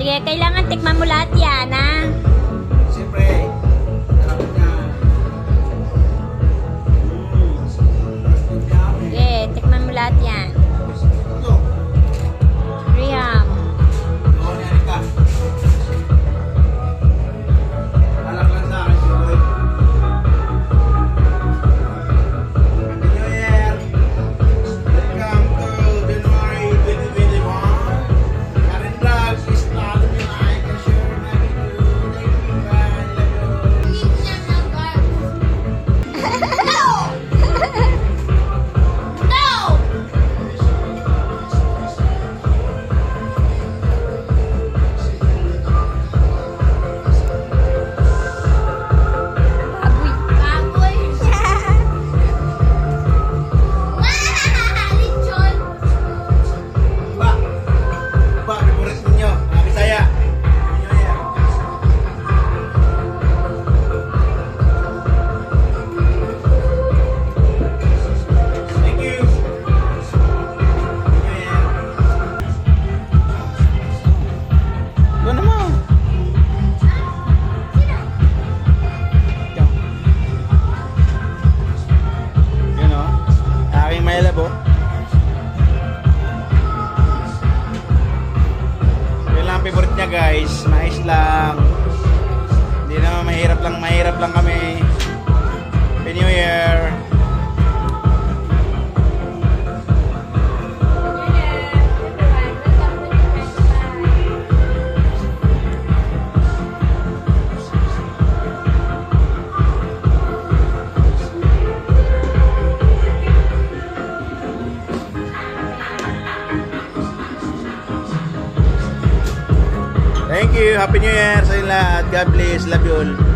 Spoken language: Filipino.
Sige, kailangan tikman mo lahat yan, ha? Siyempre, sarap niya. Sige, tikman mo lahat yan. Ito. Graham. Oo, niyan ka. Alak lang sa akin, siguro. Happy New Year! Welcome to January 2021. Karen Vlog, is follow me, like and share my video. Thank you, bye. Love you. Ba, ba, favorite ninyo, mga Bisaya. Happy New Year. Thank you. Happy New Year. Doon naman. Yun o. Aking may labo. Yun lang ang favorite niya guys. Mais lang. Hindi naman mahirap lang kami. Happy New Year. Thank you. Happy New Year sa inyo lahat. God bless. Love you all.